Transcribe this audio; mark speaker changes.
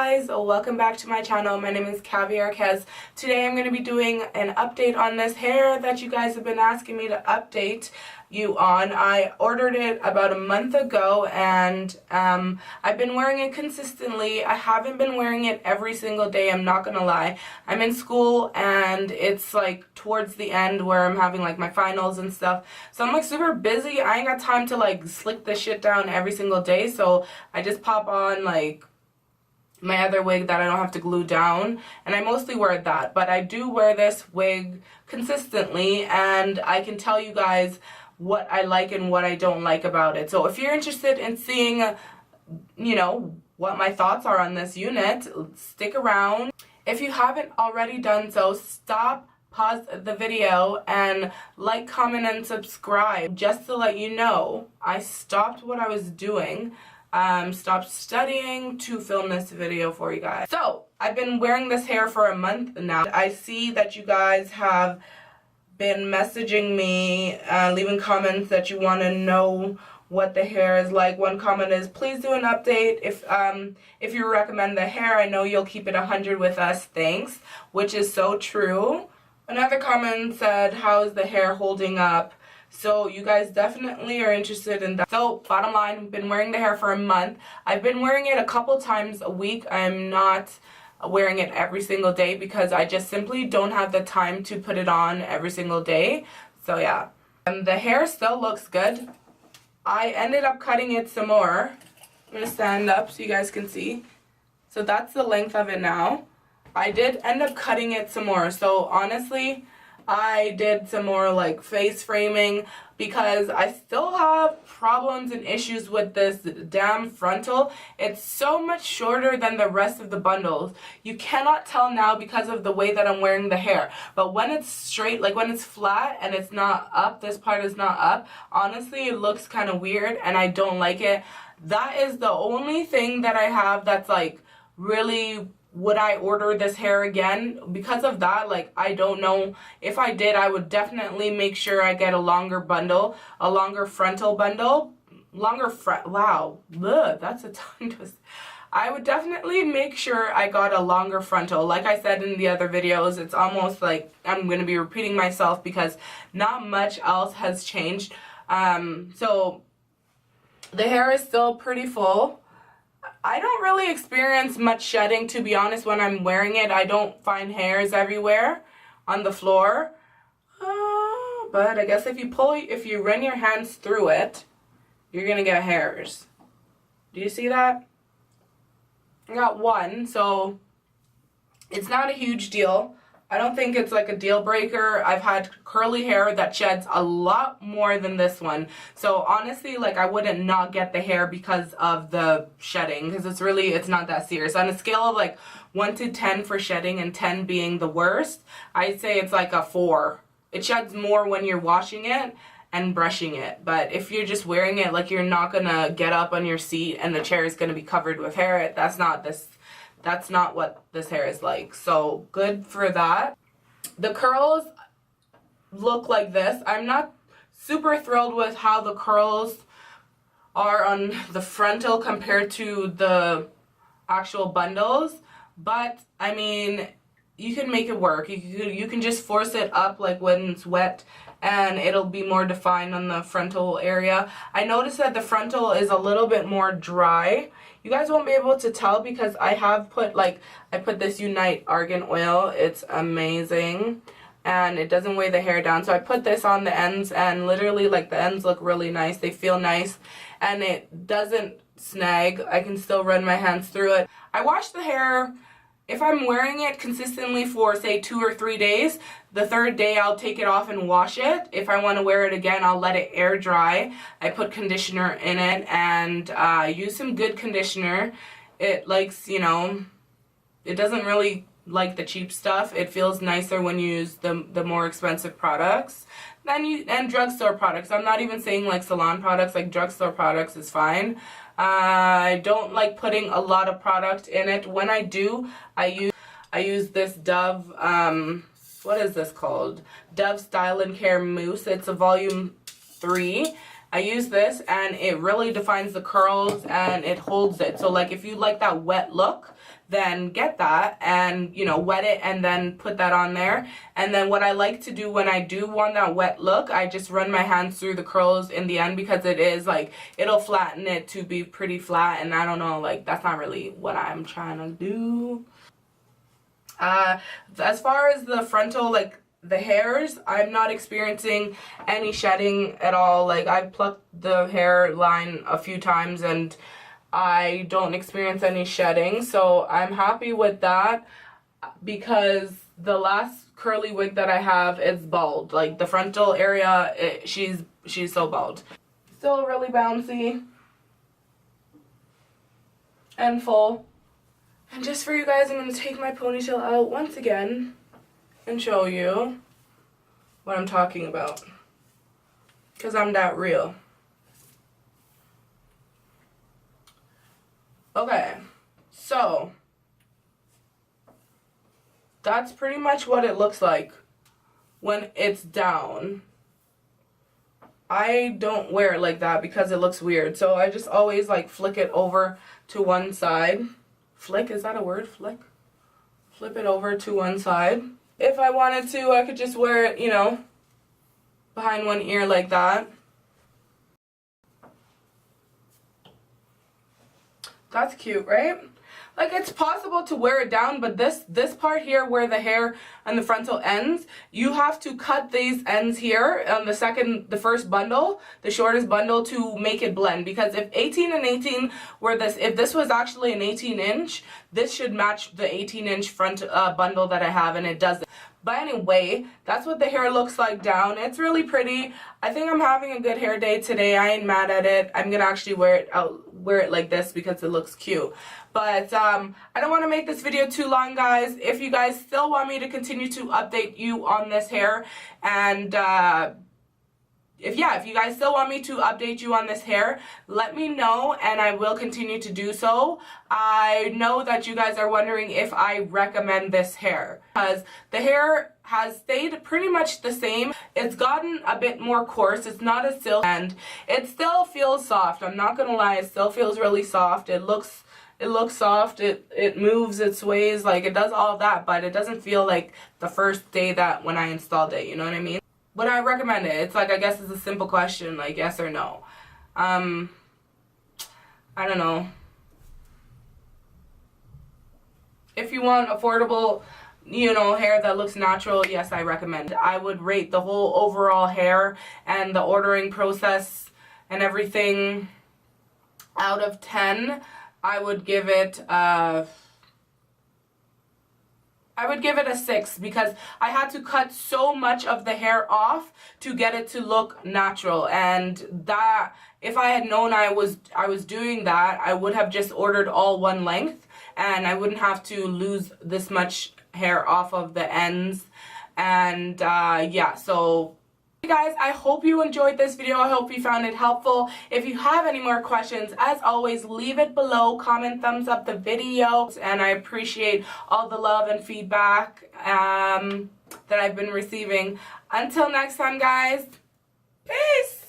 Speaker 1: guys, welcome back to my channel. My name is Kaviar. Today I'm going to be doing an update on this hair that you guys have been asking me to update you on. I ordered it about a month ago and I've been wearing it consistently. I haven't been wearing it every single day, I'm not gonna lie. I'm in school and it's like towards the end where I'm having like my finals and stuff, so I'm like super busy. I ain't got time to like slick this shit down every single day, so I just pop on like my other wig that I don't have to glue down, and I mostly wear that, but I do wear this wig consistently and I can tell you guys what I like and what I don't like about it. So if you're interested in seeing, you know, what my thoughts are on this unit, stick around. If you haven't already done so, stop, pause the video, and like, comment, and subscribe. Just to let you know, I stopped what I was doing, stopped studying to film this video for you guys. So I've been wearing this hair for a month now. I see that you guys have been messaging me, leaving comments that you want to know what the hair is like. One comment is, please do an update if you recommend the hair. I know you'll keep it 100 with us, thanks, which is so true. Another comment said, how is the hair holding up? So you guys definitely are interested in that. So bottom line, I've been wearing the hair for a month. I've been wearing it a couple times a week. I'm not wearing it every single day because I just simply don't have the time to put it on every single day. So yeah, and the hair still looks good. I ended up cutting it some more. I'm gonna stand up so you guys can see. So that's the length of it now. I did end up cutting it some more, so honestly I did some more like face framing because I still have problems and issues with this damn frontal. It's so much shorter than the rest of the bundles. You cannot tell now because of the way that I'm wearing the hair, but when it's straight, like when it's flat and it's not up, this part is not up, honestly it looks kind of weird and I don't like it. That is the only thing that I have that's like really, would I order this hair again? Because of that, like, I don't know. If I did, I would definitely make sure I get a longer bundle, a longer frontal bundle. Wow, ugh, that's a tongue twist. I would definitely make sure I got a longer frontal. Like I said in the other videos, it's almost like I'm going to be repeating myself because not much else has changed. So the hair is still pretty full. I don't really experience much shedding, to be honest, when I'm wearing it. I don't find hairs everywhere on the floor. But I guess if you run your hands through it, you're gonna get hairs. Do you see that? I got one, so it's not a huge deal. I don't think it's like a deal breaker. I've had curly hair that sheds a lot more than this one. So honestly, like, I wouldn't not get the hair because of the shedding, because it's not that serious. On a scale of like 1 to 10 for shedding and 10 being the worst, I'd say it's like a 4. It sheds more when you're washing it and brushing it. But if you're just wearing it, like, you're not gonna get up on your seat and the chair is gonna be covered with hair. That's not what this hair is like. So good for that. The curls look like this. I'm not super thrilled with how the curls are on the frontal compared to the actual bundles, but I mean, you can make it work. You can just force it up like when it's wet and it'll be more defined on the frontal area. I noticed that the frontal is a little bit more dry. You guys won't be able to tell because I have put I put this Unite Argan Oil. It's amazing and it doesn't weigh the hair down. So I put this on the ends and literally like the ends look really nice. They feel nice and it doesn't snag. I can still run my hands through it. I wash the hair. If I'm wearing it consistently for, say, 2 or 3 days, the third day I'll take it off and wash it. If I want to wear it again, I'll let it air dry. I put conditioner in it and use some good conditioner. It likes, you know, it doesn't really like the cheap stuff. It feels nicer when you use the more expensive products and drugstore products. I'm not even saying like salon products, like drugstore products is fine. I don't like putting a lot of product in it. When I do, I use this Dove, what is this called? Dove Style and Care Mousse. It's a volume 3. I use this and it really defines the curls and it holds it. So like if you like that wet look, then get that and, you know, wet it and then put that on there. And then what I like to do when I do want that wet look, I just run my hands through the curls in the end, because it is like, it'll flatten it to be pretty flat, and I don't know, like, that's not really what I'm trying to do. As far as the frontal, like, the hairs, I'm not experiencing any shedding at all. Like, I've plucked the hairline a few times and I don't experience any shedding, so I'm happy with that, because the last curly wig that I have is bald. Like, the frontal area, she's so bald. Still really bouncy and full. And just for you guys, I'm going to take my ponytail out once again and show you what I'm talking about, because I'm that real. Okay, so that's pretty much what it looks like when it's down. I don't wear it like that because it looks weird, so I just always like flick it over to one side. Flick, is that a word? Flick? Flip it over to one side. If I wanted to, I could just wear it, you know, behind one ear like that. That's cute, right? Like, it's possible to wear it down, but this part here where the hair and the frontal ends, you have to cut these ends here on the first bundle, the shortest bundle, to make it blend. Because if 18 and 18 were this, if this was actually an 18-inch, this should match the 18-inch front bundle that I have, and it doesn't. But anyway, that's what the hair looks like down. It's really pretty. I think I'm having a good hair day today. I ain't mad at it. I'm gonna actually wear it like this because it looks cute. But I don't want to make this video too long, guys. If you guys still want me to continue to update you on this hair, and if you guys still want me to update you on this hair, let me know and I will continue to do so. I know that you guys are wondering if I recommend this hair, because the hair has stayed pretty much the same. It's gotten a bit more coarse. It's not as silky, and it still feels soft. I'm not gonna lie, it still feels really soft. It looks soft, it moves, it sways, like, it does all of that, but it doesn't feel like the first day that when I installed it, you know what I mean? Would I recommend it? It's like, I guess it's a simple question, like yes or no. I don't know. If you want affordable, you know, hair that looks natural, yes, I recommend it. I would rate the whole overall hair and the ordering process and everything out of 10. I would give it a 6, because I had to cut so much of the hair off to get it to look natural, and that, if I had known I was doing that, I would have just ordered all one length, and I wouldn't have to lose this much hair off of the ends. And yeah, so hey guys, I hope you enjoyed this video. I hope you found it helpful. If you have any more questions, as always, leave it below. Comment, thumbs up the video, and I appreciate all the love and feedback that I've been receiving. Until next time, guys, peace.